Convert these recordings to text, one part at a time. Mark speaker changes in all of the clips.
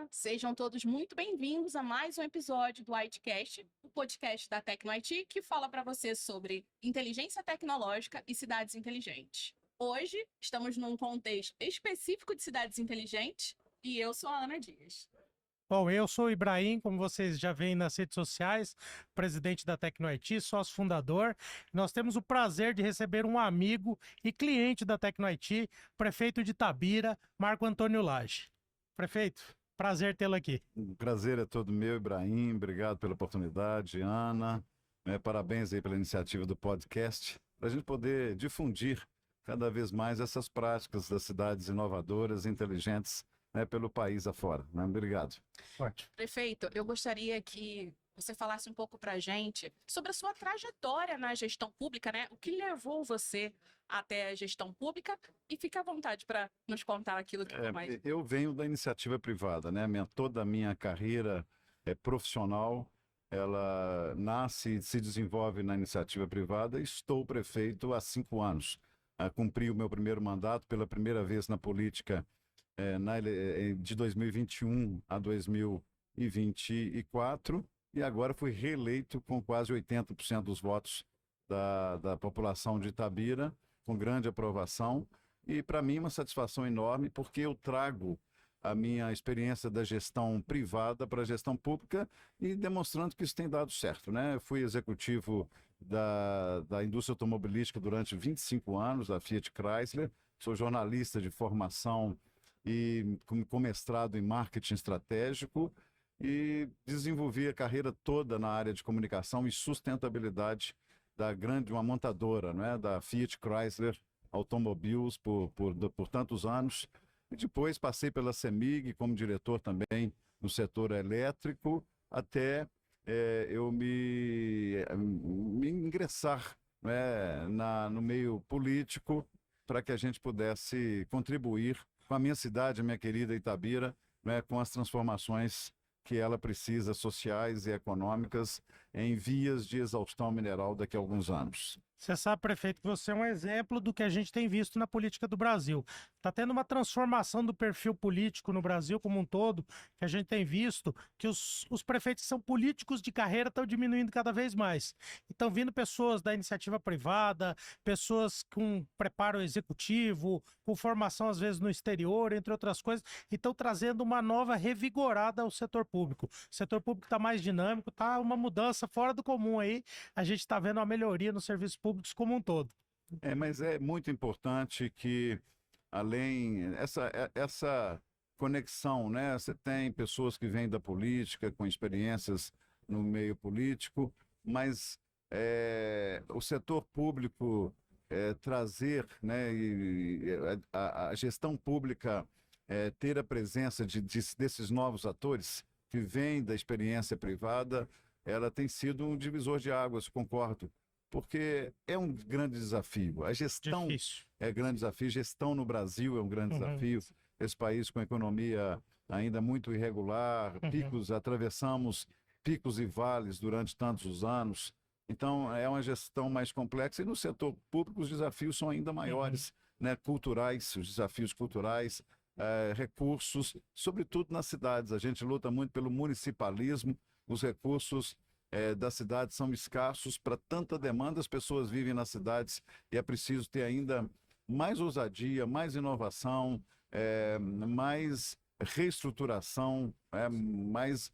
Speaker 1: Olá, sejam todos muito bem-vindos a mais um episódio do ITcast, o podcast da Tecno IT, que fala para você sobre inteligência tecnológica e cidades inteligentes. Hoje estamos num contexto específico de cidades inteligentes e eu sou a Ana Dias.
Speaker 2: Bom, eu sou o Ibrahim, como vocês já veem nas redes sociais, presidente da Tecno IT, sócio fundador. Nós temos o prazer de receber um amigo e cliente da Tecno IT, prefeito de Itabira, Marco Antônio Lage. Prefeito, prazer tê-lo aqui.
Speaker 3: O prazer é todo meu, Ibrahim. Obrigado pela oportunidade, Ana. Parabéns aí pela iniciativa do podcast, para a gente poder difundir cada vez mais essas práticas das cidades inovadoras, inteligentes, pelo país afora. Obrigado.
Speaker 1: Prefeito, eu gostaria que você falasse um pouco para a gente sobre a sua trajetória na gestão pública, né? O que levou você até a gestão pública e fique à vontade para nos contar aquilo que mais.
Speaker 3: Eu venho da iniciativa privada, né? Toda a minha carreira profissional, ela nasce e se desenvolve na iniciativa privada. Estou prefeito há 5 anos. Cumpri o meu primeiro mandato pela primeira vez na política de 2021 a 2024, e agora fui reeleito com quase 80% dos votos da população de Itabira, com grande aprovação, e para mim uma satisfação enorme, porque eu trago a minha experiência da gestão privada para a gestão pública e demonstrando que isso tem dado certo, né? Eu fui executivo da indústria automobilística durante 25 anos, da Fiat Chrysler, sou jornalista de formação e com mestrado em marketing estratégico, e desenvolvi a carreira toda na área de comunicação e sustentabilidade uma montadora, né, da Fiat Chrysler Automobiles por tantos anos. E depois passei pela CEMIG como diretor também no setor elétrico, até eu me ingressar, né, no meio político, para que a gente pudesse contribuir com a minha cidade, a minha querida Itabira, né, com as transformações que ela precisa, sociais e econômicas, em vias de exaustão mineral daqui a alguns anos.
Speaker 2: Você sabe, prefeito, que você é um exemplo do que a gente tem visto na política do Brasil. Está tendo uma transformação do perfil político no Brasil como um todo, que a gente tem visto que os prefeitos que são políticos de carreira estão diminuindo cada vez mais. Estão vindo pessoas da iniciativa privada, pessoas com preparo executivo, com formação às vezes no exterior, entre outras coisas, e estão trazendo uma nova revigorada ao setor público. O setor público está mais dinâmico, está uma mudança fora do comum aí. A gente está vendo uma melhoria no serviço público como um todo.
Speaker 3: Mas é muito importante que, além essa conexão, né? Você tem pessoas que vêm da política, com experiências no meio político, mas o setor público trazer, né, a gestão pública ter a presença desses novos atores que vêm da experiência privada, ela tem sido um divisor de águas, concordo. Porque é um grande desafio. A gestão é um grande desafio, gestão no Brasil é um grande desafio. Esse país com economia ainda muito irregular, atravessamos picos e vales durante tantos anos. Então, é uma gestão mais complexa. E no setor público, os desafios são ainda maiores, né? Culturais, os desafios culturais, recursos, sobretudo nas cidades. A gente luta muito pelo municipalismo, os recursos das cidades são escassos para tanta demanda, as pessoas vivem nas cidades e é preciso ter ainda mais ousadia, mais inovação, mais reestruturação, mais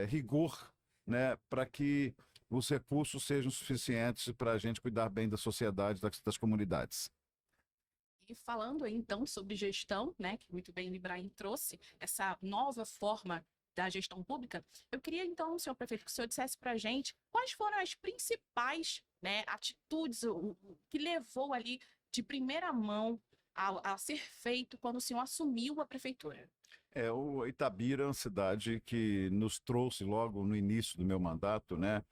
Speaker 3: rigor, né, para que os recursos sejam suficientes para a gente cuidar bem da sociedade, das comunidades.
Speaker 1: E falando aí, então sobre gestão, né, que muito bem o Ibrahim trouxe, essa nova forma da gestão pública, eu queria então, senhor prefeito, que o senhor dissesse para a gente quais foram as principais, né, atitudes que levou ali de primeira mão a ser feito quando o senhor assumiu a prefeitura.
Speaker 3: O Itabira é uma cidade que nos trouxe logo no início do meu mandato, né,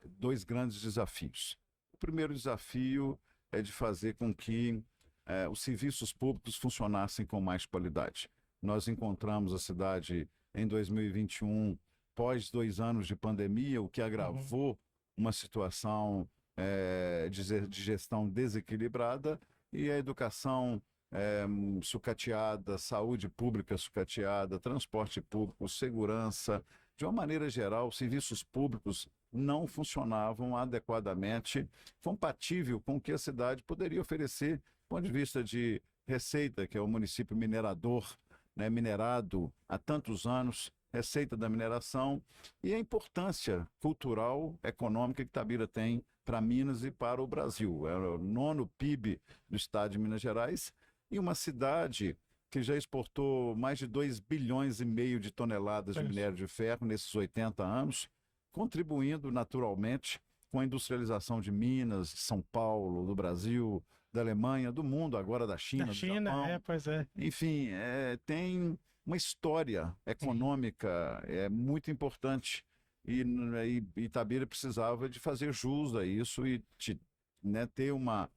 Speaker 3: 2 grandes desafios. O primeiro desafio é de fazer com que os serviços públicos funcionassem com mais qualidade. Nós encontramos a cidade em 2021, pós 2 anos de pandemia, o que agravou uma situação de gestão desequilibrada, e a educação sucateada, saúde pública sucateada, transporte público, segurança. De uma maneira geral, os serviços públicos não funcionavam adequadamente, compatível com o que a cidade poderia oferecer, do ponto de vista de receita, que é o município minerador, né, minerado há tantos anos, receita da mineração, e a importância cultural, econômica que Itabira tem para Minas e para o Brasil. É o 9º PIB do estado de Minas Gerais, e uma cidade que já exportou mais de 2,5 bilhões de toneladas de minério de ferro nesses 80 anos, contribuindo naturalmente com a industrialização de Minas, de São Paulo, do Brasil, da Alemanha, do mundo, agora da China, do Japão.
Speaker 2: Pois é.
Speaker 3: Enfim, tem uma história econômica muito importante, e Itabira precisava de fazer jus a isso e ter uma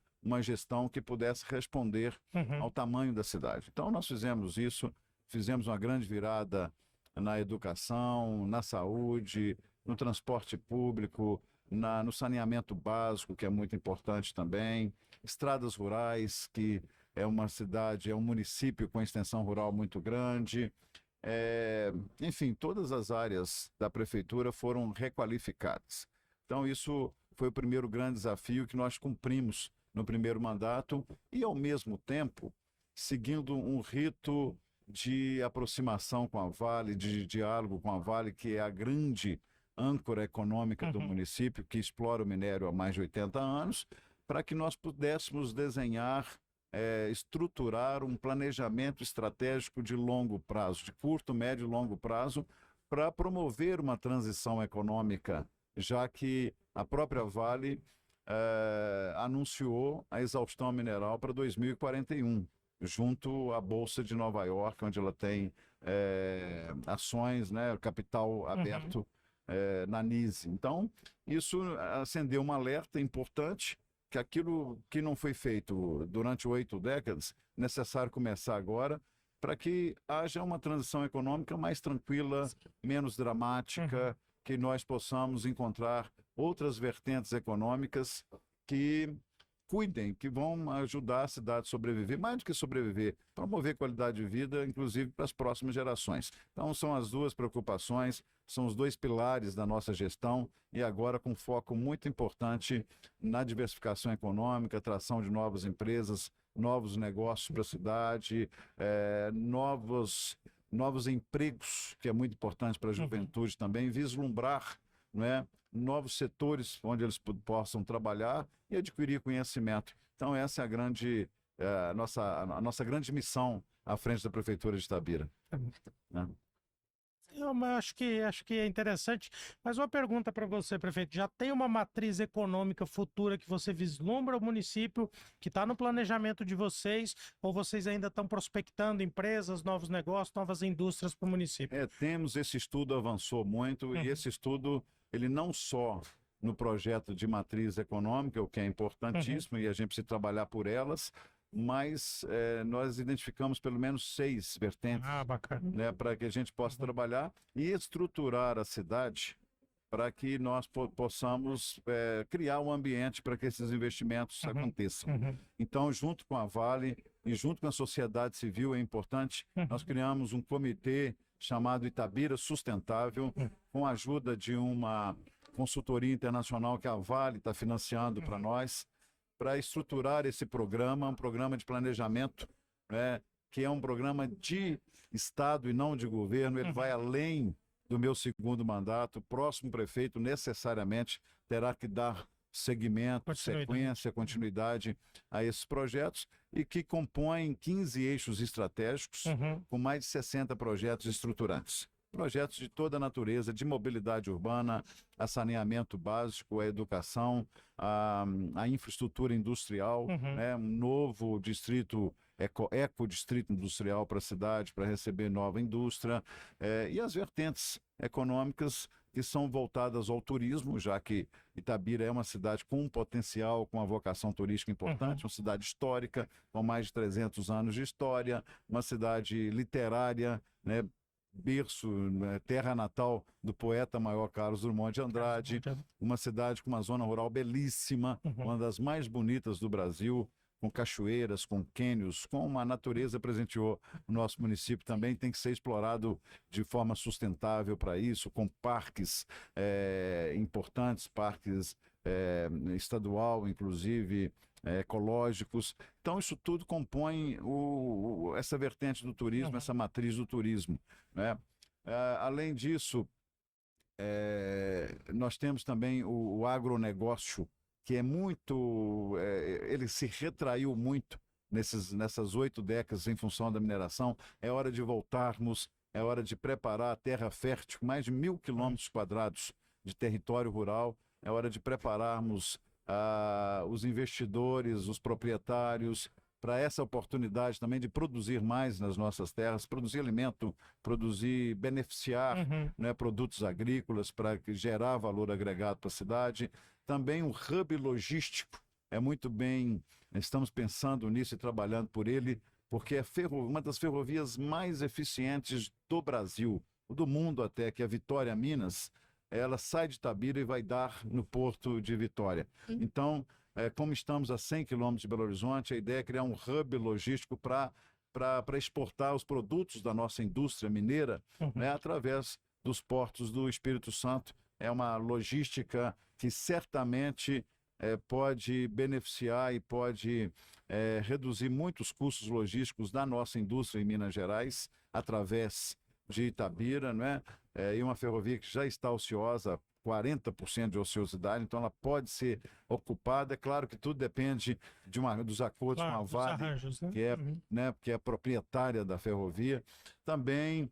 Speaker 3: gestão que pudesse responder ao tamanho da cidade. Então nós fizemos isso, fizemos uma grande virada na educação, na saúde, no transporte público, no saneamento básico, que é muito importante também, estradas rurais, que é uma cidade, é um município com extensão rural muito grande. Enfim, todas as áreas da prefeitura foram requalificadas. Então isso foi o primeiro grande desafio que nós cumprimos no primeiro mandato e, ao mesmo tempo, seguindo um rito de aproximação com a Vale, de diálogo com a Vale, que é a grande âncora econômica do município, que explora o minério há mais de 80 anos, para que nós pudéssemos desenhar, estruturar um planejamento estratégico de longo prazo, de curto, médio e longo prazo, para promover uma transição econômica, já que a própria Vale anunciou a exaustão mineral para 2041, junto à Bolsa de Nova York, onde ela tem ações, né, capital aberto na NISE. Então, isso acendeu um alerta importante, que aquilo que não foi feito durante 8 décadas, necessário começar agora, para que haja uma transição econômica mais tranquila, menos dramática, que nós possamos encontrar outras vertentes econômicas que cuidem, que vão ajudar a cidade a sobreviver, mais do que sobreviver, promover qualidade de vida, inclusive para as próximas gerações. Então são as duas preocupações, são os dois pilares da nossa gestão, e agora com foco muito importante na diversificação econômica, atração de novas empresas, novos negócios para a cidade, novos empregos, que é muito importante para a juventude também, vislumbrar, né, novos setores onde eles possam trabalhar e adquirir conhecimento. Então essa é a nossa grande missão à frente da Prefeitura de Itabira. Né?
Speaker 2: Mas acho que é interessante. Mas uma pergunta para você, prefeito. Já tem uma matriz econômica futura que você vislumbra o município, que está no planejamento de vocês, ou vocês ainda estão prospectando empresas, novos negócios, novas indústrias para o município?
Speaker 3: Temos, esse estudo avançou muito, e esse estudo, ele não só no projeto de matriz econômica, o que é importantíssimo, e a gente precisa trabalhar por elas, mas nós identificamos pelo menos 6 vertentes, né, para que a gente possa trabalhar e estruturar a cidade para que nós possamos criar um ambiente para que esses investimentos aconteçam. Então, junto com a Vale e junto com a sociedade civil, é importante, nós criamos um comitê chamado Itabira Sustentável, com a ajuda de uma consultoria internacional que a Vale está financiando para nós, para estruturar esse programa, um programa de planejamento, né, que é um programa de Estado e não de governo. Ele vai além do meu segundo mandato. O próximo prefeito necessariamente terá que dar seguimento, sequência, continuidade a esses projetos, e que compõem 15 eixos estratégicos, com mais de 60 projetos estruturantes. Projetos de toda a natureza, de mobilidade urbana, a saneamento básico, a educação, a infraestrutura industrial, né, um novo distrito, ecodistrito industrial para a cidade, para receber nova indústria, e as vertentes econômicas que são voltadas ao turismo, já que Itabira é uma cidade com um potencial, com uma vocação turística importante, uma cidade histórica, com mais de 300 anos de história, uma cidade literária, né, berço, né, terra natal do poeta maior Carlos Drummond de Andrade, uma cidade com uma zona rural belíssima, uma das mais bonitas do Brasil, com cachoeiras, com cânions, como a natureza presenteou o nosso município, também tem que ser explorado de forma sustentável para isso, com parques importantes, parques estadual, inclusive, ecológicos. Então, isso tudo compõe essa vertente do turismo, essa matriz do turismo, né? Além disso, nós temos também o agronegócio, que é muito, ele se retraiu muito nessas 8 décadas em função da mineração. É hora de voltarmos, é hora de preparar a terra fértil, mais de 1.000 quilômetros quadrados de território rural. É hora de prepararmos os investidores, os proprietários, para essa oportunidade também de produzir mais nas nossas terras, produzir alimento, beneficiar, né, produtos agrícolas para gerar valor agregado para a cidade. Também um hub logístico, muito bem, estamos pensando nisso e trabalhando por ele, porque é uma das ferrovias mais eficientes do Brasil, do mundo até, que é a Vitória Minas. Ela sai de Itabira e vai dar no Porto de Vitória. Então, como estamos a 100 quilômetros de Belo Horizonte, a ideia é criar um hub logístico para exportar os produtos da nossa indústria mineira, né, através dos portos do Espírito Santo. É uma logística que certamente pode beneficiar e pode reduzir muitos custos logísticos da nossa indústria em Minas Gerais, através de Itabira, né? E uma ferrovia que já está ociosa, 40% de ociosidade, então ela pode ser ocupada. É claro que tudo depende dos acordos com a Vale,
Speaker 2: arranjos, né?
Speaker 3: Que é proprietária da ferrovia. Também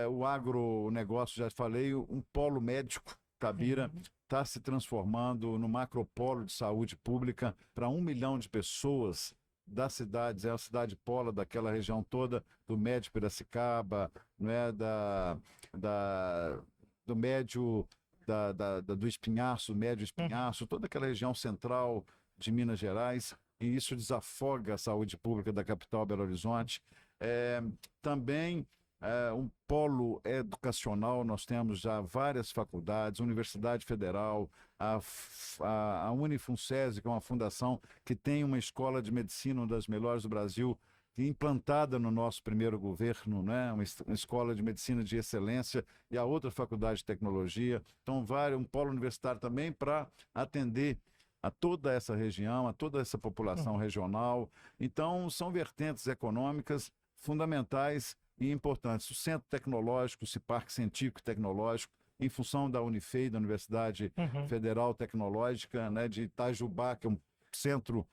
Speaker 3: o agronegócio, já falei, um polo médico. Itabira está se transformando no macropolo de saúde pública para 1 milhão de pessoas das cidades, é a cidade pola daquela região toda, do Médio Piracicaba, né, do Médio, do Espinhaço, Médio Espinhaço, toda aquela região central de Minas Gerais, e isso desafoga a saúde pública da capital Belo Horizonte. Também um polo educacional, nós temos já várias faculdades, Universidade Federal, a Unifuncese, que é uma fundação que tem uma escola de medicina, uma das melhores do Brasil, implantada no nosso primeiro governo, né? Uma escola de medicina de excelência, e a outra faculdade de tecnologia. Então, um polo universitário também para atender a toda essa região, a toda essa população regional. Então, são vertentes econômicas fundamentais e importantes. O Centro Tecnológico, esse Parque Científico e Tecnológico, em função da Unifei, da Universidade Federal Tecnológica, né, de Itajubá, que é um centro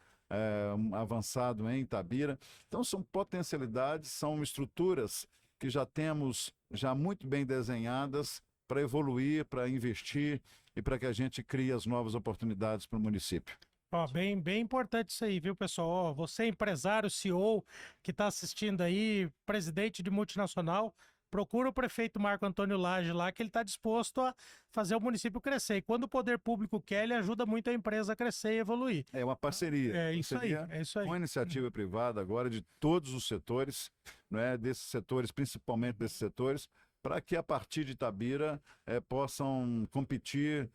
Speaker 3: avançado em Itabira. Então, são potencialidades, são estruturas que já temos muito bem desenhadas para evoluir, para investir e para que a gente crie as novas oportunidades para o município.
Speaker 2: Bem importante isso aí, viu, pessoal? Você, empresário, CEO, que está assistindo aí, presidente de multinacional, procura o prefeito Marco Antônio Lage lá, que ele está disposto a fazer o município crescer. E quando o poder público quer, ele ajuda muito a empresa a crescer e evoluir.
Speaker 3: É uma parceria.
Speaker 2: É isso aí.
Speaker 3: Com a iniciativa privada agora de todos os setores, né, desses setores, principalmente desses setores, para que a partir de Itabira possam competir,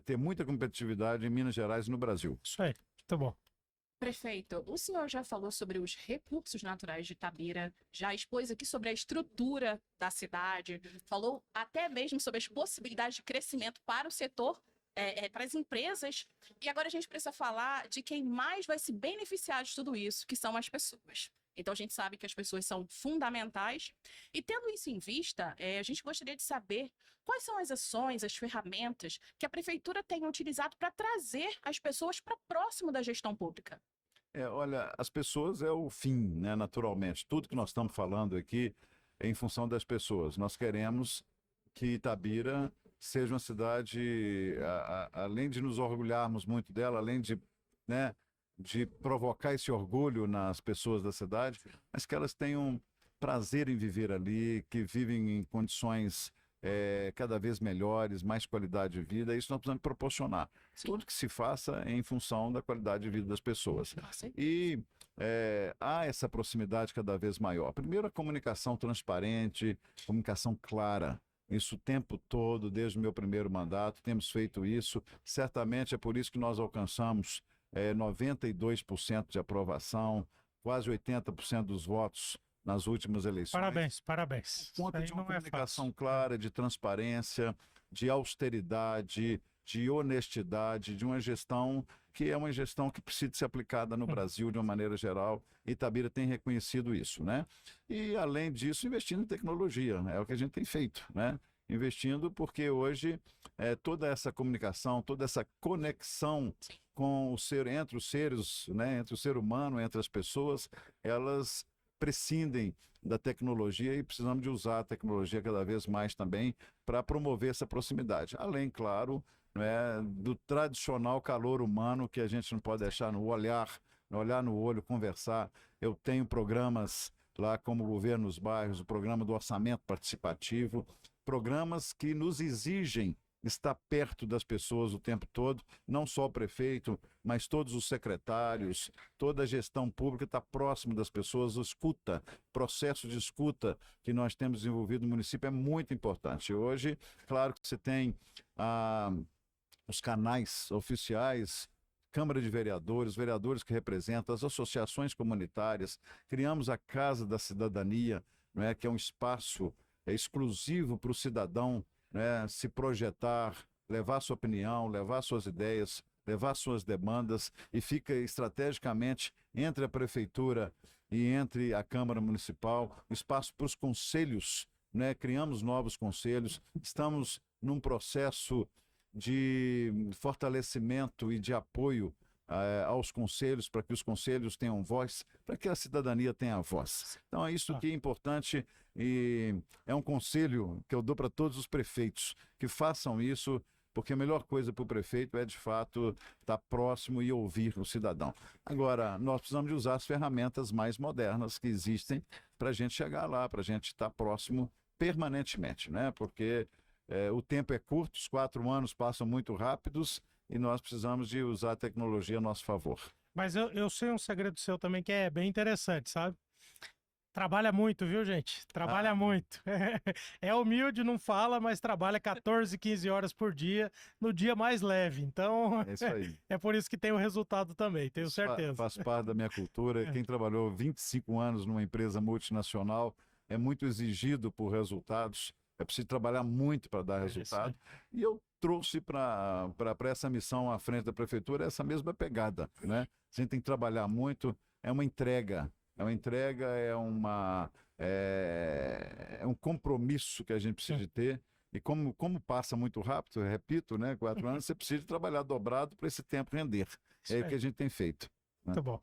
Speaker 3: ter muita competitividade em Minas Gerais e no Brasil.
Speaker 2: Isso aí, tá bom.
Speaker 1: Prefeito, o senhor já falou sobre os recursos naturais de Itabira, já expôs aqui sobre a estrutura da cidade, falou até mesmo sobre as possibilidades de crescimento para o setor, para as empresas, e agora a gente precisa falar de quem mais vai se beneficiar de tudo isso, que são as pessoas. Então, a gente sabe que as pessoas são fundamentais. E tendo isso em vista, a gente gostaria de saber quais são as ações, as ferramentas que a Prefeitura tem utilizado para trazer as pessoas para próximo da gestão pública.
Speaker 3: Olha, as pessoas é o fim, né, naturalmente. Tudo que nós estamos falando aqui é em função das pessoas. Nós queremos que Itabira seja uma cidade, além de nos orgulharmos muito dela, além de, né, de provocar esse orgulho nas pessoas da cidade, mas que elas tenham prazer em viver ali, que vivem em condições cada vez melhores, mais qualidade de vida. Isso nós precisamos proporcionar. Sim. Tudo que se faça é em função da qualidade de vida das pessoas. Sim. E há essa proximidade cada vez maior. Primeiro, a comunicação transparente, comunicação clara. Isso o tempo todo, desde o meu primeiro mandato, temos feito isso. Certamente é por isso que nós alcançamos 92% de aprovação, quase 80% dos votos nas últimas eleições.
Speaker 2: Parabéns, parabéns.
Speaker 3: Conta de uma
Speaker 2: Isso aí não é
Speaker 3: comunicação
Speaker 2: fácil.
Speaker 3: clara, de transparência, de austeridade, de honestidade, de uma gestão que é uma gestão que precisa ser aplicada no Brasil de uma maneira geral. Itabira tem reconhecido isso, né? E, além disso, investindo em tecnologia, é o que a gente tem feito, né? Investindo porque hoje toda essa comunicação, toda essa conexão com o ser, entre os seres, né? Entre o ser humano, entre as pessoas, elas prescindem da tecnologia e precisamos de usar a tecnologia cada vez mais também para promover essa proximidade. Além, claro, né, do tradicional calor humano que a gente não pode deixar no olhar no olho, conversar. Eu tenho programas lá como o Governo nos Bairros, o programa do orçamento participativo, programas que nos exigem estar perto das pessoas o tempo todo, não só o prefeito, mas todos os secretários, toda a gestão pública está próximo das pessoas, escuta, processo de escuta que nós temos desenvolvido no município é muito importante. Hoje, claro que você tem os canais oficiais, Câmara de Vereadores, vereadores que representam, as associações comunitárias, criamos a Casa da Cidadania, né, que é um espaço exclusivo para o cidadão, né, se projetar, levar sua opinião, levar suas ideias, levar suas demandas, e fica estrategicamente entre a Prefeitura e entre a Câmara Municipal, espaço para os conselhos, né? Criamos novos conselhos, estamos num processo de fortalecimento e de apoio aos conselhos, para que os conselhos tenham voz, para que a cidadania tenha voz. Então é isso que é importante e é um conselho que eu dou para todos os prefeitos, que façam isso, porque a melhor coisa para o prefeito é, de fato, estar próximo e ouvir o cidadão. Agora, nós precisamos de usar as ferramentas mais modernas que existem para a gente chegar lá, para a gente estar próximo permanentemente, né? Porque o tempo é curto, os 4 anos passam muito rápidos e nós precisamos de usar a tecnologia a nosso favor.
Speaker 2: Mas eu sei um segredo seu também que é bem interessante, sabe? Trabalha muito, viu, gente? Trabalha muito. É humilde, não fala, mas trabalha 14, 15 horas por dia, no dia mais leve. Então,
Speaker 3: é isso aí.
Speaker 2: É por isso que tem o resultado também, tenho certeza.
Speaker 3: Faz parte da minha cultura. Quem trabalhou 25 anos numa empresa multinacional é muito exigido por resultados. É preciso trabalhar muito para dar resultado. E eu trouxe para essa missão à frente da prefeitura essa mesma pegada, né? A gente tem que trabalhar muito, é uma entrega, é um compromisso que a gente precisa de ter. E como passa muito rápido, eu repito, né? 4 anos, você precisa trabalhar dobrado para esse tempo render. É o que a gente tem feito. Né?
Speaker 2: Muito bom.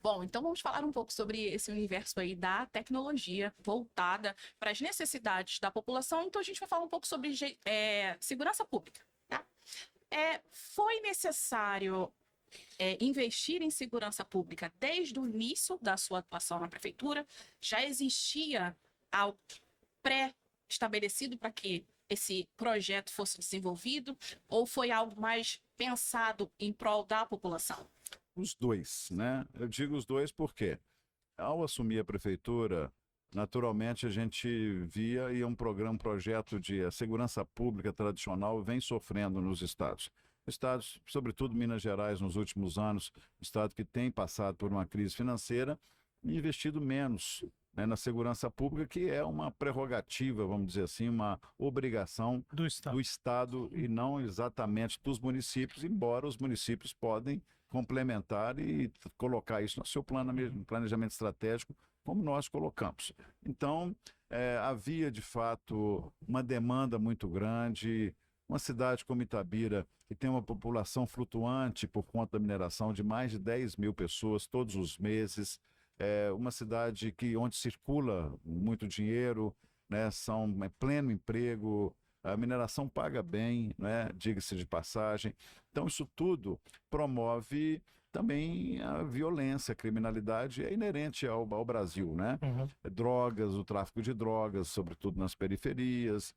Speaker 1: Bom, então vamos falar um pouco sobre esse universo aí da tecnologia voltada para as necessidades da população. Então a gente vai falar um pouco sobre segurança pública. Tá? Foi necessário investir em segurança pública desde o início da sua atuação na prefeitura? Já existia algo pré-estabelecido para que esse projeto fosse desenvolvido? Ou foi algo mais pensado em prol da população?
Speaker 3: Os dois, né? Eu digo os dois porque, ao assumir a prefeitura, naturalmente a gente via e um projeto de segurança pública tradicional vem sofrendo nos estados. Estados, sobretudo Minas Gerais, nos últimos anos, estado que tem passado por uma crise financeira e investido menos, né, na segurança pública, que é uma prerrogativa, vamos dizer assim, uma obrigação do Estado e não exatamente dos municípios, embora os municípios podem complementar e colocar isso no seu planejamento estratégico, como nós colocamos. Então, havia, de fato, uma demanda muito grande. Uma cidade como Itabira, que tem uma população flutuante por conta da mineração de mais de 10 mil pessoas todos os meses, uma cidade onde circula muito dinheiro, né, pleno emprego, a mineração paga bem, né, diga-se de passagem. Então, isso tudo promove também a violência, a criminalidade é inerente ao Brasil, né? Drogas, o tráfico de drogas, sobretudo nas periferias.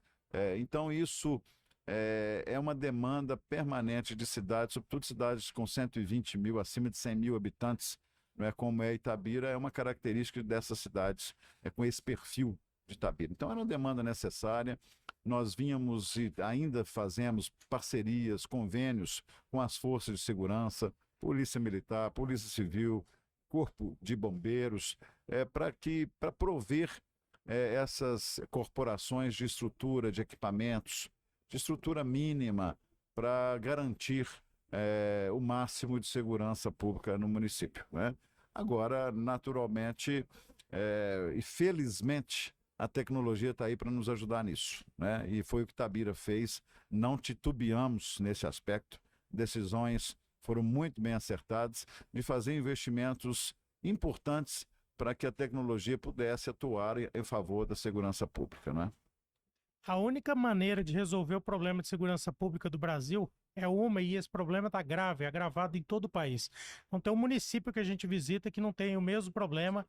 Speaker 3: Então, isso é uma demanda permanente de cidades, sobretudo cidades com 120 mil, acima de 100 mil habitantes, né, como é Itabira, é uma característica dessas cidades, com esse perfil de Itabira. Então, era uma demanda necessária. Nós vínhamos e ainda fazemos parcerias, convênios com as forças de segurança, Polícia Militar, Polícia Civil, Corpo de Bombeiros, para prover essas corporações de estrutura, de equipamentos, de estrutura mínima para garantir o máximo de segurança pública no município, né? Agora, naturalmente e felizmente, a tecnologia está aí para nos ajudar nisso, né? E foi o que Tabira fez, não titubeamos nesse aspecto, decisões foram muito bem acertadas de fazer investimentos importantes para que a tecnologia pudesse atuar em favor da segurança pública, né?
Speaker 2: A única maneira de resolver o problema de segurança pública do Brasil e esse problema está grave, agravado em todo o país. Não tem um município que a gente visita que não tem o mesmo problema.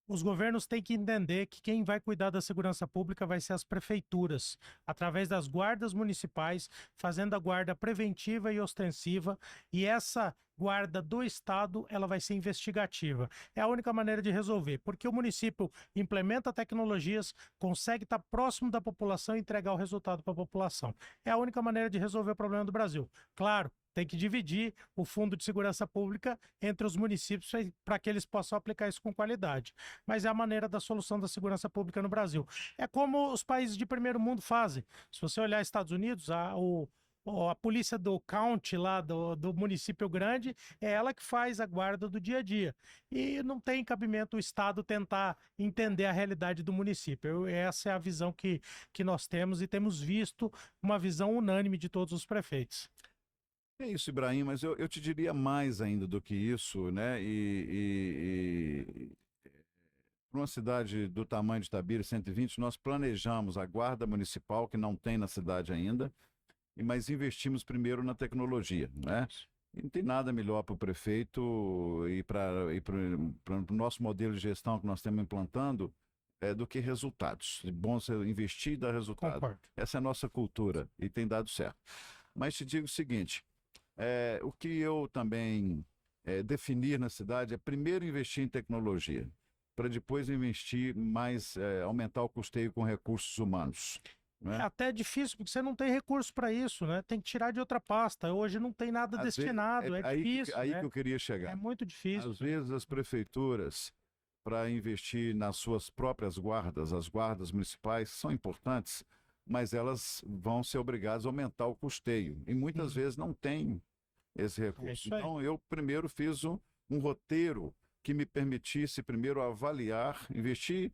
Speaker 2: Os governos têm que entender que quem vai cuidar da segurança pública vai ser as prefeituras, através das guardas municipais, fazendo a guarda preventiva e ostensiva, e essa guarda do Estado, ela vai ser investigativa. É a única maneira de resolver, porque o município implementa tecnologias, consegue estar próximo da população e entregar o resultado para a população. É a única maneira de resolver o problema do Brasil. Claro, tem que dividir o Fundo de Segurança Pública entre os municípios para que eles possam aplicar isso com qualidade. Mas é a maneira da solução da segurança pública no Brasil. É como os países de primeiro mundo fazem. Se você olhar Estados Unidos, a polícia do county lá, do município grande, é ela que faz a guarda do dia a dia. E não tem cabimento o Estado tentar entender a realidade do município. Essa é a visão que nós temos e temos visto uma visão unânime de todos os prefeitos.
Speaker 3: É isso, Ibrahim, mas eu te diria mais ainda do que isso, né? Para uma cidade do tamanho de Itabira, 120, nós planejamos a guarda municipal, que não tem na cidade ainda, mas investimos primeiro na tecnologia, né? E não tem nada melhor para o prefeito e para o nosso modelo de gestão que nós estamos implantando do que resultados. É bom você investir e dar resultado.
Speaker 2: Concordo.
Speaker 3: Essa é a nossa cultura e tem dado certo. Mas te digo o seguinte, o que eu também definir na cidade é primeiro investir em tecnologia, para depois investir mais, aumentar o custeio com recursos humanos. Né?
Speaker 2: É até difícil, porque você não tem recurso para isso, né? Tem que tirar de outra pasta. Hoje não tem nada destinado, difícil,
Speaker 3: aí
Speaker 2: né?
Speaker 3: que eu queria chegar.
Speaker 2: É muito difícil.
Speaker 3: Às vezes as prefeituras, para investir nas suas próprias guardas, as guardas municipais são importantes, mas elas vão ser obrigadas a aumentar o custeio. E muitas vezes não tem esse recurso. Então, eu primeiro fiz um roteiro que me permitisse primeiro avaliar, investir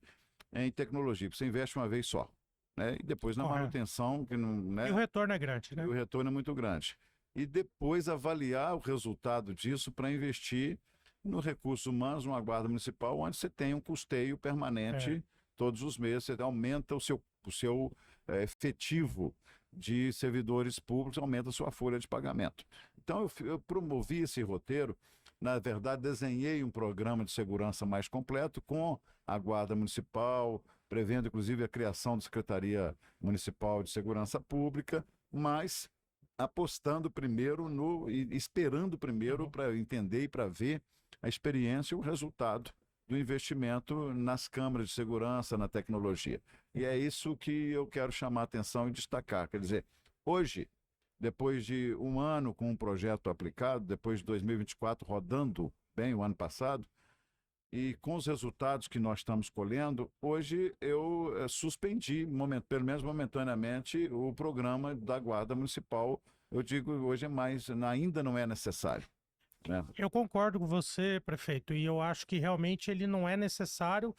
Speaker 3: em tecnologia. Você investe uma vez só, né? E depois na manutenção, que não, né?
Speaker 2: E o retorno é grande, né?
Speaker 3: E o retorno é muito grande. E depois avaliar o resultado disso para investir no recursos humanos, numa guarda municipal, onde você tem um custeio permanente todos os meses, você aumenta o seu efetivo de servidores públicos, aumenta a sua folha de pagamento. Então, eu promovi esse roteiro, na verdade, desenhei um programa de segurança mais completo com a Guarda Municipal, prevendo, inclusive, a criação da Secretaria Municipal de Segurança Pública, mas apostando primeiro e esperando primeiro para entender e para ver a experiência e o resultado do investimento nas câmaras de segurança, na tecnologia. E é isso que eu quero chamar a atenção e destacar. Quer dizer, hoje, depois de um ano com um projeto aplicado, depois de 2024 rodando bem o ano passado, e com os resultados que nós estamos colhendo, hoje eu suspendi, pelo menos momentaneamente, o programa da Guarda Municipal. Eu digo, hoje ainda não é necessário.
Speaker 2: Eu concordo com você, prefeito, e eu acho que realmente ele não é necessário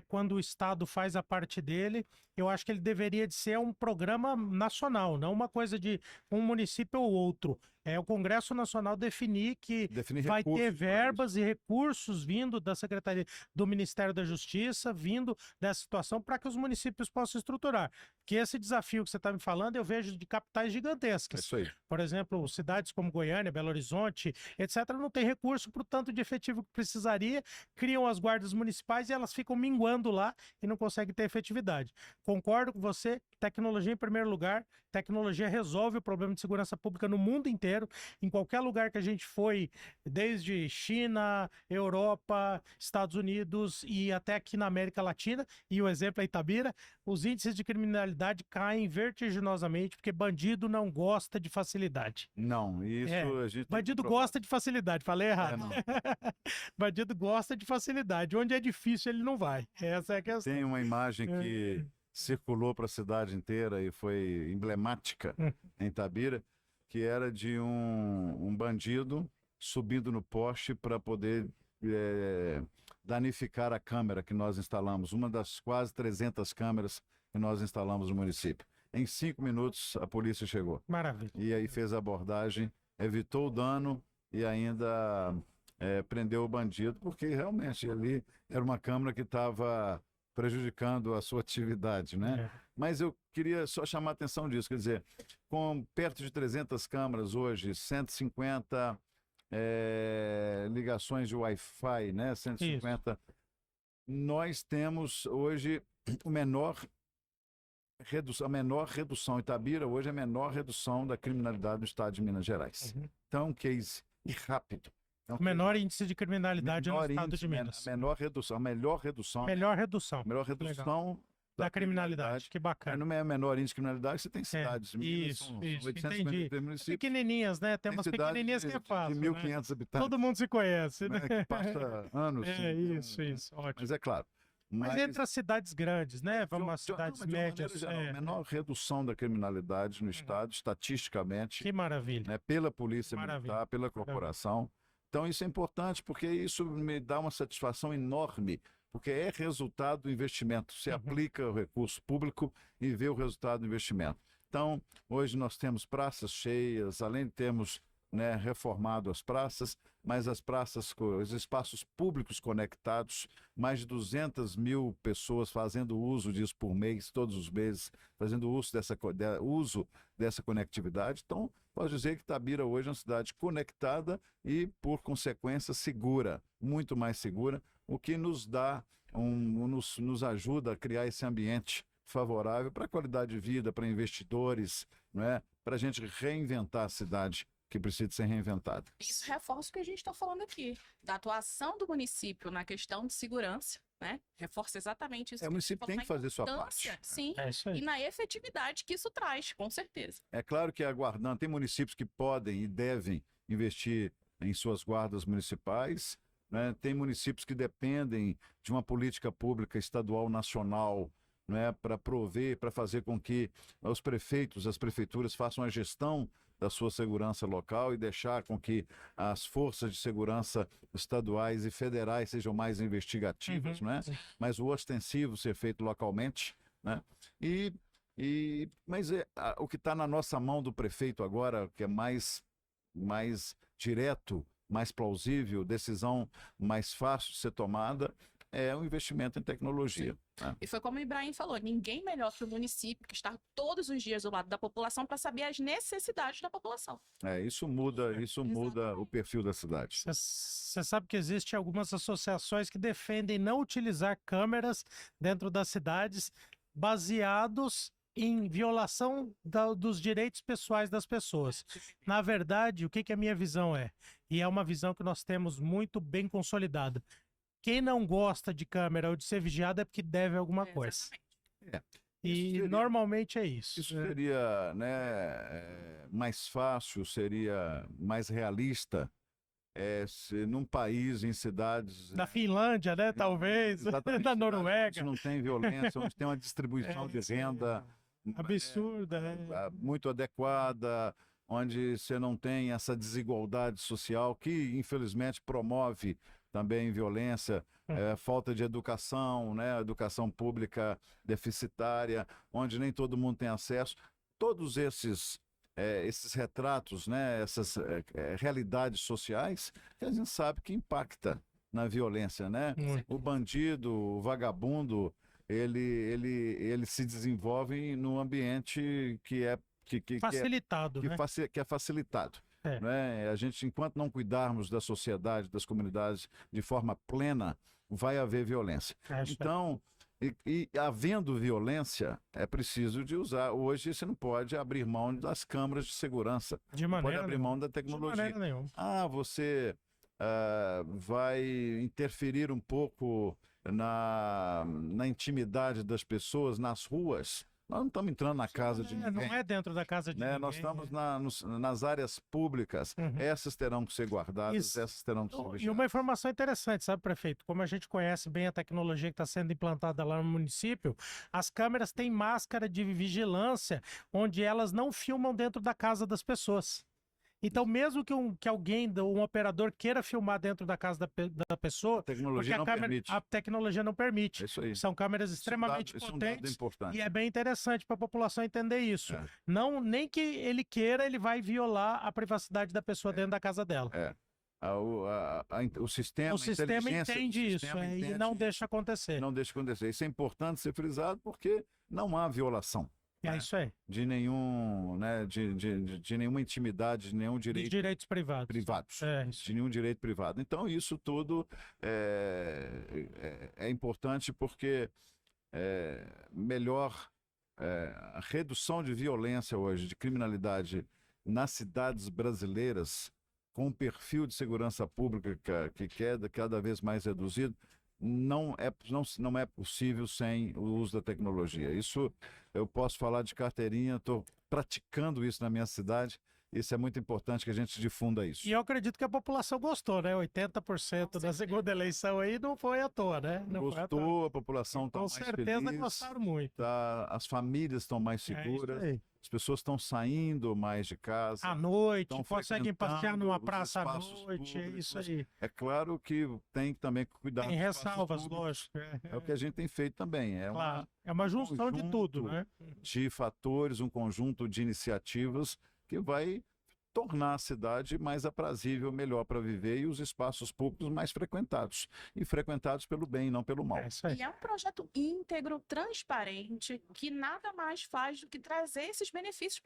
Speaker 2: quando o Estado faz a parte dele. Eu acho que ele deveria de ser um programa nacional, não uma coisa de um município ou outro. O Congresso Nacional definir que vai ter verbas e recursos vindo da Secretaria do Ministério da Justiça, vindo dessa situação, para que os municípios possam estruturar. Que esse desafio que você está me falando, eu vejo de capitais gigantescas.
Speaker 3: Isso aí.
Speaker 2: Por exemplo, cidades como Goiânia, Belo Horizonte, etc., não tem recurso para o tanto de efetivo que precisaria, criam as guardas municipais e elas ficam ficam minguando lá e não conseguem ter efetividade. Concordo com você, tecnologia em primeiro lugar, tecnologia resolve o problema de segurança pública no mundo inteiro, em qualquer lugar que a gente foi, desde China, Europa, Estados Unidos e até aqui na América Latina, e o exemplo é Itabira, os índices de criminalidade caem vertiginosamente, porque bandido não gosta de facilidade.
Speaker 3: Não, isso a gente tem que
Speaker 2: Bandido
Speaker 3: comprovar.
Speaker 2: gosta de facilidade, falei errado.
Speaker 3: não.
Speaker 2: Bandido gosta de facilidade. Onde é difícil, ele não vai. Essa é a questão.
Speaker 3: Tem uma imagem que circulou para a cidade inteira e foi emblemática em Itabira, que era de um bandido subindo no poste para poder danificar a câmera que nós instalamos, uma das quase 300 câmeras que nós instalamos no município. Em 5 minutos, a polícia chegou.
Speaker 2: Maravilha.
Speaker 3: E aí fez a abordagem, evitou o dano e ainda prendeu o bandido, porque realmente ali era uma câmera que estava prejudicando a sua atividade, né? Mas eu queria só chamar a atenção disso, quer dizer, com perto de 300 câmeras hoje, 150 ligações de Wi-Fi, né? 150. Nós temos hoje a menor redução. Itabira hoje é a menor redução da criminalidade do estado de Minas Gerais. Então, é um case rápido.
Speaker 2: O menor índice de criminalidade no estado de Minas.
Speaker 3: A melhor redução.
Speaker 2: Melhor redução da criminalidade. Que bacana.
Speaker 3: Não é o menor índice de criminalidade, você tem cidades.
Speaker 2: Isso,
Speaker 3: são
Speaker 2: isso,
Speaker 3: 853
Speaker 2: entendi.
Speaker 3: municípios.
Speaker 2: Pequenininhas, né? Tem umas pequenininhas que é fácil.
Speaker 3: De 1.500 habitantes.
Speaker 2: Todo mundo se conhece, né?
Speaker 3: Que passa anos.
Speaker 2: Isso, ótimo.
Speaker 3: Mas é claro.
Speaker 2: Mas entre as cidades grandes, né? Vamos às cidades médias.
Speaker 3: A menor redução da criminalidade no estado, estatisticamente.
Speaker 2: Que maravilha.
Speaker 3: Né, pela polícia militar, pela corporação. Então isso é importante, porque isso me dá uma satisfação enorme, porque é resultado do investimento. Você aplica o recurso público e vê o resultado do investimento. Então, hoje nós temos praças cheias, além de termos reformado as praças, mas as praças, os espaços públicos conectados, mais de 200 mil pessoas fazendo uso disso por mês, todos os meses, fazendo uso dessa conectividade. Então, posso dizer que Itabira hoje é uma cidade conectada e, por consequência, segura, muito mais segura, o que nos dá, nos ajuda a criar esse ambiente favorável para a qualidade de vida, para investidores, para a gente reinventar a cidade que precisa ser reinventada.
Speaker 1: Isso reforça o que a gente está falando aqui, da atuação do município na questão de segurança, né? Reforça exatamente isso.
Speaker 3: O município tem que fazer sua parte.
Speaker 1: Sim,
Speaker 2: isso aí.
Speaker 1: E na efetividade que isso traz, com certeza.
Speaker 3: É claro que aguardando, tem municípios que podem e devem investir em suas guardas municipais, né? Tem municípios que dependem de uma política pública estadual, nacional, para prover, para fazer com que os prefeitos, as prefeituras façam a gestão da sua segurança local e deixar com que as forças de segurança estaduais e federais sejam mais investigativas, mas o ostensivo ser feito localmente, mas o que está na nossa mão do prefeito agora, que é mais direto, mais plausível, decisão mais fácil de ser tomada, é o investimento em tecnologia.
Speaker 1: E foi como o Ibrahim falou, ninguém melhor que o município, que está todos os dias do lado da população para saber as necessidades da população.
Speaker 3: Isso muda o perfil da cidade.
Speaker 2: Você sabe que existem algumas associações que defendem não utilizar câmeras dentro das cidades baseados em violação dos direitos pessoais das pessoas. Na verdade, o que a minha visão é? E é uma visão que nós temos muito bem consolidada. Quem não gosta de câmera ou de ser vigiado é porque deve alguma coisa. E normalmente é isso.
Speaker 3: Isso seria mais fácil, seria mais realista se num país, em cidades...
Speaker 2: Da Finlândia, né? Talvez. Da Noruega.
Speaker 3: Onde não tem violência, onde tem uma distribuição de renda...
Speaker 2: absurda.
Speaker 3: Muito adequada, onde você não tem essa desigualdade social que, infelizmente, promove também violência, falta de educação, educação pública deficitária, onde nem todo mundo tem acesso. Todos esses retratos, essas realidades sociais, que a gente sabe que impacta na violência, O bandido, o vagabundo, ele se desenvolve num ambiente que é
Speaker 2: facilitado,
Speaker 3: que é facilitado.
Speaker 2: É.
Speaker 3: né? A gente, enquanto não cuidarmos da sociedade, das comunidades de forma plena, vai haver violência.
Speaker 2: É isso aí.
Speaker 3: Então, e havendo violência, é preciso de usar. Hoje você não pode abrir mão das câmaras de segurança,
Speaker 2: De
Speaker 3: não pode
Speaker 2: maneira
Speaker 3: abrir
Speaker 2: nenhuma.
Speaker 3: mão da
Speaker 2: De
Speaker 3: tecnologia.
Speaker 2: maneira nenhuma.
Speaker 3: Você vai interferir um pouco na intimidade das pessoas, nas ruas. Nós não estamos entrando na casa de
Speaker 2: Não
Speaker 3: ninguém.
Speaker 2: é dentro da casa de
Speaker 3: Né?
Speaker 2: ninguém.
Speaker 3: Nós estamos nas áreas públicas.
Speaker 2: Uhum.
Speaker 3: Essas terão que ser guardadas,
Speaker 2: Isso.
Speaker 3: essas terão que ser
Speaker 2: E
Speaker 3: vigiadas.
Speaker 2: uma informação interessante, sabe, prefeito? Como a gente conhece bem a tecnologia que está sendo implantada lá no município, as câmeras têm máscara de vigilância, onde elas não filmam dentro da casa das pessoas. Então, mesmo que alguém, um operador, queira filmar dentro da casa da pessoa,
Speaker 3: A tecnologia
Speaker 2: porque
Speaker 3: não permite.
Speaker 2: a tecnologia não permite.
Speaker 3: É isso aí.
Speaker 2: São câmeras extremamente
Speaker 3: Isso é um dado
Speaker 2: potentes.
Speaker 3: importante.
Speaker 2: E é bem interessante para a população entender isso.
Speaker 3: É.
Speaker 2: Não, nem que ele queira, ele vai violar a privacidade da pessoa dentro da casa dela.
Speaker 3: O sistema,
Speaker 2: O sistema
Speaker 3: inteligência,
Speaker 2: entende
Speaker 3: o
Speaker 2: isso
Speaker 3: sistema
Speaker 2: e
Speaker 3: entende
Speaker 2: não deixa acontecer.
Speaker 3: Não deixa acontecer. Isso é importante ser frisado porque não há violação
Speaker 2: É isso aí.
Speaker 3: de nenhum, né, de nenhuma intimidade, de nenhum
Speaker 2: Dos
Speaker 3: direito
Speaker 2: direitos privados.
Speaker 3: privados.
Speaker 2: É isso.
Speaker 3: De nenhum direito privado. Então, isso tudo é importante porque melhor a redução de violência hoje, de criminalidade nas cidades brasileiras, com um perfil de segurança pública que é cada vez mais reduzido, não é possível sem o uso da tecnologia. Isso eu posso falar de carteirinha, estou praticando isso na minha cidade. Isso é muito importante que a gente difunda isso.
Speaker 2: E eu acredito que a população gostou, né? 80% da segunda eleição aí não foi à toa, né? Não foi à toa.
Speaker 3: Gostou, a população está
Speaker 2: Com
Speaker 3: mais
Speaker 2: certeza
Speaker 3: feliz,
Speaker 2: gostaram muito.
Speaker 3: as famílias estão mais
Speaker 2: É isso
Speaker 3: seguras,
Speaker 2: aí.
Speaker 3: as pessoas estão saindo mais de casa.
Speaker 2: À noite,
Speaker 3: Estão
Speaker 2: conseguem passear
Speaker 3: frequentando
Speaker 2: numa
Speaker 3: os
Speaker 2: praça à
Speaker 3: espaços
Speaker 2: noite, é isso
Speaker 3: públicos.
Speaker 2: aí.
Speaker 3: É claro que tem também que cuidar
Speaker 2: Tem
Speaker 3: dos espaços
Speaker 2: ressalvas,
Speaker 3: públicos.
Speaker 2: lógico.
Speaker 3: É o que a gente tem feito também. É
Speaker 2: Claro. É uma junção de tudo, né?
Speaker 3: de fatores, um conjunto de iniciativas que vai tornar a cidade mais aprazível, melhor para viver e os espaços públicos mais frequentados. E frequentados pelo bem, não pelo mal.
Speaker 2: É isso aí.
Speaker 1: E é um projeto íntegro, transparente, que nada mais faz do que trazer esses benefícios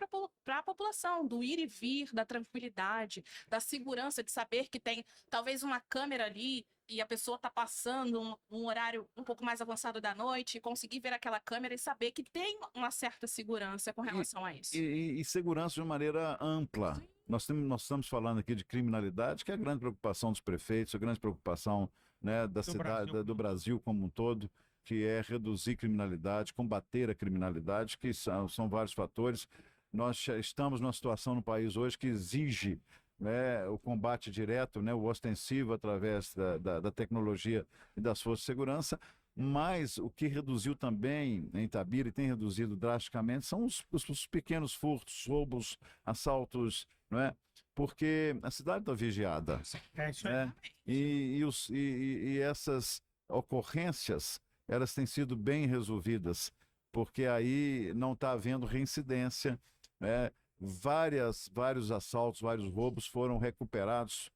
Speaker 1: para a população, do ir e vir, da tranquilidade, da segurança de saber que tem talvez uma câmera ali e a pessoa está passando um horário um pouco mais avançado da noite e conseguir ver aquela câmera e saber que tem uma certa segurança com relação a isso.
Speaker 3: E segurança de uma maneira ampla.
Speaker 1: Sim.
Speaker 3: Nós estamos falando aqui de criminalidade, que é a grande preocupação dos prefeitos, a grande preocupação, né, da cidade, do Brasil como um todo, que é reduzir criminalidade, combater a criminalidade, que são vários fatores. Nós estamos numa situação no país hoje que exige, né, o combate direto, né, o ostensivo através da tecnologia e das forças de segurança, mas o que reduziu também em Itabira e tem reduzido drasticamente são os pequenos furtos, roubos, assaltos, não é? Porque a cidade está vigiada,
Speaker 2: É isso aí.
Speaker 3: né? E essas ocorrências, elas têm sido bem resolvidas, porque aí não está havendo reincidência, né? Vários assaltos, vários roubos foram recuperados,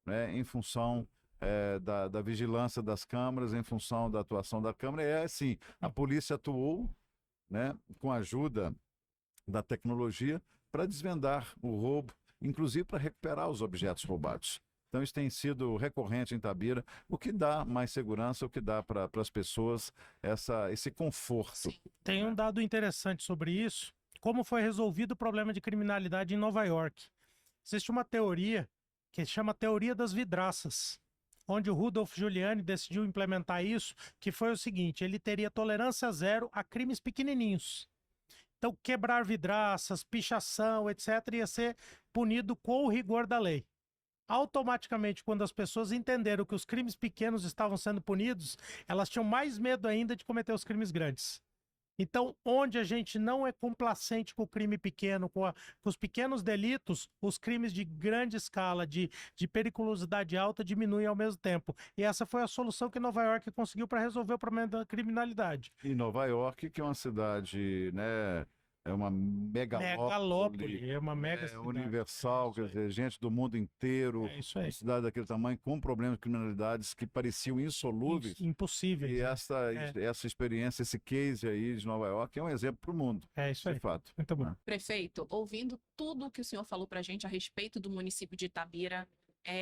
Speaker 3: né, em função da vigilância das câmaras, em função da atuação da Câmara. É assim, a polícia atuou, né, com a ajuda da tecnologia para desvendar o roubo, inclusive para recuperar os objetos roubados. Então isso tem sido recorrente em Itabira, o que dá mais segurança, o que dá para as pessoas esse conforto.
Speaker 2: Tem um dado interessante sobre isso. Como foi resolvido o problema de criminalidade em Nova York? Existe uma teoria que chama Teoria das Vidraças, onde o Rudolph Giuliani decidiu implementar isso, que foi o seguinte: ele teria tolerância zero a crimes pequenininhos. Então, quebrar vidraças, pichação, etc., ia ser punido com o rigor da lei. Automaticamente, quando as pessoas entenderam que os crimes pequenos estavam sendo punidos, elas tinham mais medo ainda de cometer os crimes grandes. Então, onde a gente não é complacente com o crime pequeno, com os pequenos delitos, os crimes de grande escala, de periculosidade alta, diminuem ao mesmo tempo. E essa foi a solução que Nova York conseguiu para resolver o problema da criminalidade.
Speaker 3: E Nova York, que é uma cidade, né, é uma
Speaker 2: Megalópole, é uma mega cidade.
Speaker 3: universal, quer dizer, gente do mundo inteiro,
Speaker 2: É isso
Speaker 3: uma
Speaker 2: aí.
Speaker 3: cidade daquele tamanho, com problemas de criminalidades que pareciam insolúveis.
Speaker 2: Impossíveis.
Speaker 3: E
Speaker 2: né?
Speaker 3: essa experiência, esse case aí de Nova York é um exemplo para o mundo,
Speaker 2: É isso
Speaker 3: de
Speaker 2: aí.
Speaker 3: fato.
Speaker 2: Muito bom.
Speaker 3: né?
Speaker 1: Prefeito, ouvindo tudo o que o senhor falou para a gente a respeito do município de Itabira,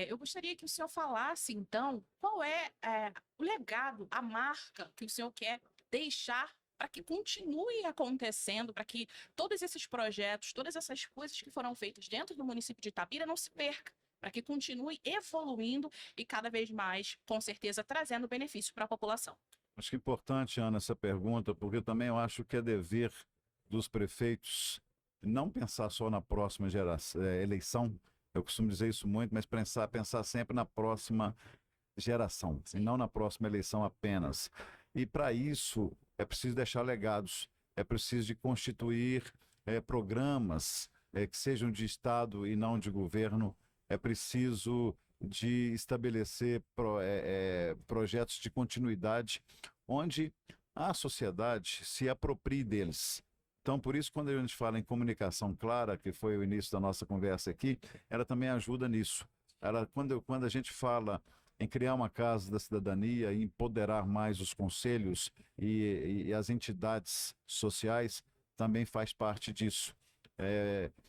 Speaker 1: eu gostaria que o senhor falasse, então, qual é o legado, a marca que o senhor quer deixar para que continue acontecendo, para que todos esses projetos, todas essas coisas que foram feitas dentro do município de Itabira não se percam, para que continue evoluindo e cada vez mais, com certeza, trazendo benefício para a população.
Speaker 3: Acho que é importante, Ana, essa pergunta, porque também eu acho que é dever dos prefeitos não pensar só na próxima eleição, eu costumo dizer isso muito, mas pensar sempre na próxima geração, e não na próxima eleição apenas. E para isso é preciso deixar legados, é preciso de constituir programas que sejam de Estado e não de governo, é preciso de estabelecer projetos de continuidade onde a sociedade se aproprie deles. Então, por isso, quando a gente fala em comunicação clara, que foi o início da nossa conversa aqui, ela também ajuda nisso. Quando a gente fala em criar uma casa da cidadania e empoderar mais os conselhos e as entidades sociais, também faz parte disso.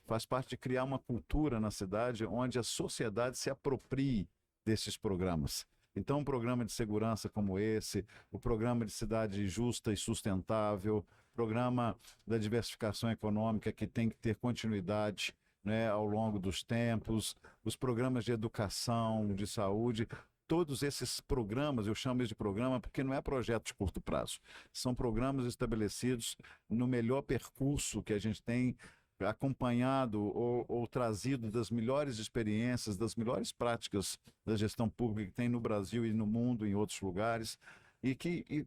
Speaker 3: Faz parte de criar uma cultura na cidade onde a sociedade se aproprie desses programas. Então, um programa de segurança como esse, o programa de cidade justa e sustentável, programa da diversificação econômica que tem que ter continuidade, né, ao longo dos tempos, os programas de educação, de saúde, todos esses programas, eu chamo isso de programa porque não é projeto de curto prazo, são programas estabelecidos no melhor percurso que a gente tem acompanhado ou trazido das melhores experiências, das melhores práticas da gestão pública que tem no Brasil e no mundo, em outros lugares, e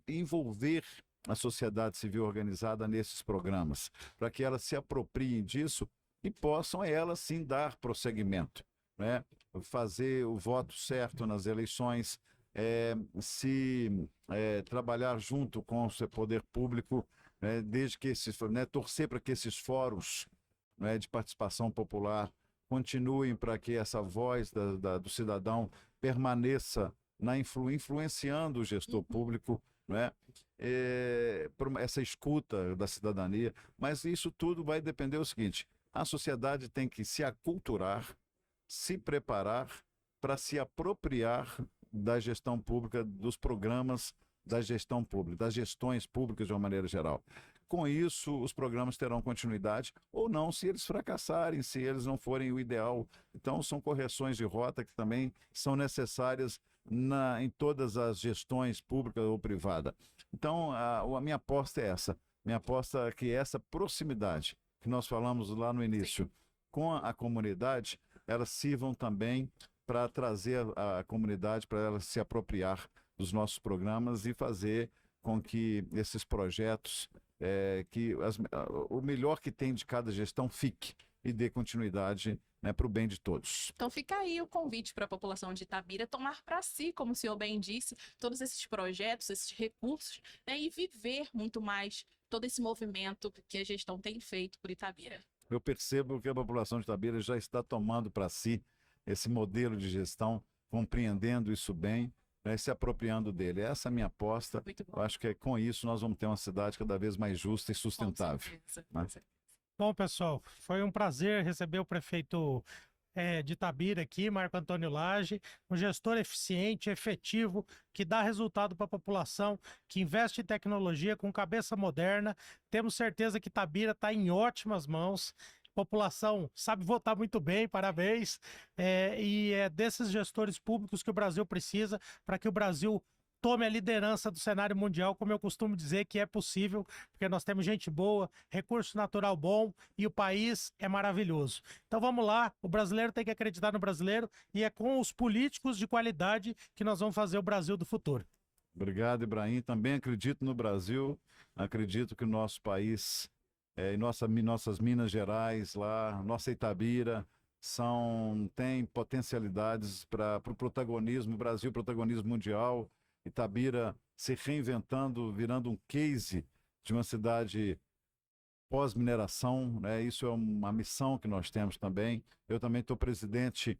Speaker 3: envolver a sociedade civil organizada nesses programas, para que elas se apropriem disso e possam elas sim dar prosseguimento, né? Fazer o voto certo nas eleições, trabalhar junto com o poder público, desde que torcer para que esses fóruns de participação popular continuem, para que essa voz do cidadão permaneça influenciando o gestor público, por essa escuta da cidadania. Mas isso tudo vai depender do seguinte: a sociedade tem que se aculturar, se preparar para se apropriar da gestão pública, dos programas da gestão pública, das gestões públicas de uma maneira geral. Com isso, os programas terão continuidade ou não, se eles fracassarem, se eles não forem o ideal. Então, são correções de rota que também são necessárias em todas as gestões públicas ou privadas. Então, a minha aposta é essa. Minha aposta é que essa proximidade que nós falamos lá no início com a comunidade, elas sirvam também para trazer a comunidade, para ela se apropriar dos nossos programas e fazer com que esses projetos, o melhor que tem de cada gestão fique e dê continuidade, para o bem de todos.
Speaker 1: Então fica aí o convite para a população de Itabira tomar para si, como o senhor bem disse, todos esses projetos, esses recursos, e viver muito mais todo esse movimento que a gestão tem feito por Itabira.
Speaker 3: Eu percebo que a população de Itabira já está tomando para si esse modelo de gestão, compreendendo isso bem, se apropriando dele. Essa é a minha aposta. Eu acho que com isso nós vamos ter uma cidade cada vez mais justa e sustentável.
Speaker 1: Com certeza.
Speaker 2: Bom, pessoal, foi um prazer receber o prefeito de Itabira aqui, Marco Antônio Lage, um gestor eficiente, efetivo, que dá resultado para a população, que investe em tecnologia com cabeça moderna. Temos certeza que Itabira está em ótimas mãos. A população sabe votar muito bem, parabéns. E é desses gestores públicos que o Brasil precisa para que o Brasil tome a liderança do cenário mundial, como eu costumo dizer que é possível, porque nós temos gente boa, recurso natural bom e o país é maravilhoso. Então vamos lá, o brasileiro tem que acreditar no brasileiro e é com os políticos de qualidade que nós vamos fazer o Brasil do futuro.
Speaker 3: Obrigado, Ibrahim. Também acredito no Brasil, acredito que o nosso país e nossas Minas Gerais, lá, nossa Itabira, tem potencialidades para o protagonismo, Brasil protagonismo mundial, Itabira se reinventando, virando um case de uma cidade pós-mineração, né? Isso é uma missão que nós temos também. Eu também estou presidente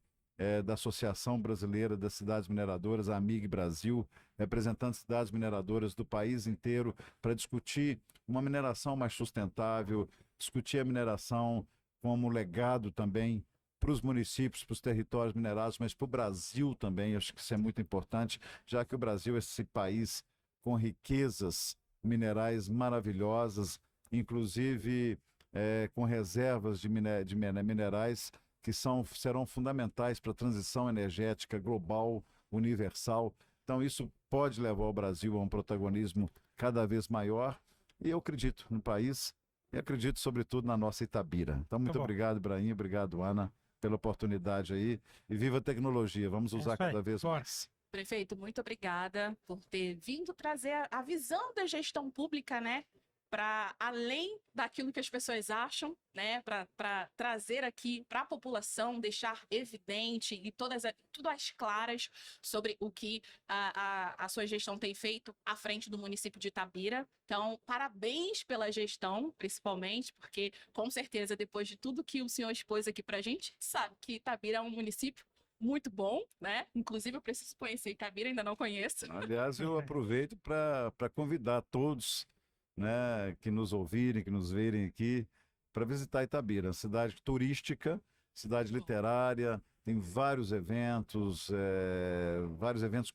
Speaker 3: da Associação Brasileira das Cidades Mineradoras, a AMIG Brasil, representando cidades mineradoras do país inteiro para discutir uma mineração mais sustentável, discutir a mineração como legado também para os municípios, para os territórios minerados, mas para o Brasil também. Acho que isso é muito importante, já que o Brasil é esse país com riquezas minerais maravilhosas, inclusive com reservas de minerais que serão fundamentais para a transição energética global, universal. Então, isso pode levar o Brasil a um protagonismo cada vez maior, e eu acredito no país e acredito, sobretudo, na nossa Itabira. Então, muito obrigado, Ibrahim, obrigado, Ana, pela oportunidade aí, e viva a tecnologia, vamos usar cada vez mais.
Speaker 1: Prefeito, muito obrigada por ter vindo trazer a visão da gestão pública, né? Para além daquilo que as pessoas acham, né? Para trazer aqui para a população, deixar evidente e tudo às claras sobre o que a sua gestão tem feito à frente do município de Itabira. Então, parabéns pela gestão, principalmente, porque com certeza, depois de tudo que o senhor expôs aqui para a gente, sabe que Itabira é um município muito bom, né? Inclusive, eu preciso conhecer Itabira, ainda não conheço.
Speaker 3: Aliás, eu aproveito para convidar todos, né, que nos ouvirem, que nos verem aqui, para visitar Itabira, cidade turística, cidade literária, tem vários eventos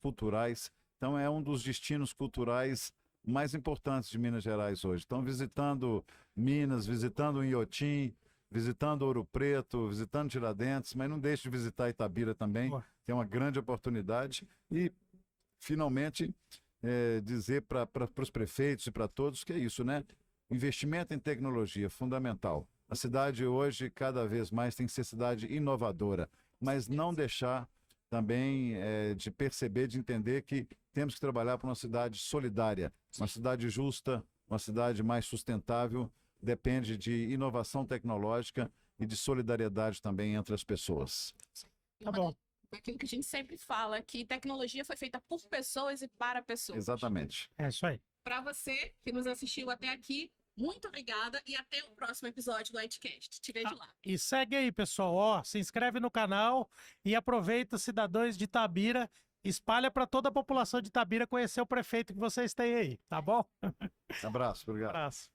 Speaker 3: culturais. Então, é um dos destinos culturais mais importantes de Minas Gerais hoje. Então, visitando Minas, visitando Inhotim, visitando Ouro Preto, visitando Tiradentes, mas não deixe de visitar Itabira também, que é uma grande oportunidade. E, finalmente, dizer para os prefeitos e para todos que é isso, né? Investimento em tecnologia, fundamental. A cidade hoje, cada vez mais, tem que ser cidade inovadora, mas não deixar também de perceber, de entender que temos que trabalhar para uma cidade solidária, uma cidade justa, uma cidade mais sustentável. Depende de inovação tecnológica e de solidariedade também entre as pessoas.
Speaker 2: Tá bom.
Speaker 1: Aquilo que a gente sempre fala, que tecnologia foi feita por pessoas e para pessoas.
Speaker 3: Exatamente.
Speaker 2: É isso aí.
Speaker 1: Para você que nos assistiu até aqui, muito obrigada e até o próximo episódio do Edcast. Te vejo lá.
Speaker 2: E segue aí, pessoal. Ó, se inscreve no canal e aproveita, cidadãos de Itabira, espalha para toda a população de Itabira conhecer o prefeito que vocês têm aí, tá bom?
Speaker 3: Abraço, obrigado.
Speaker 2: Abraço.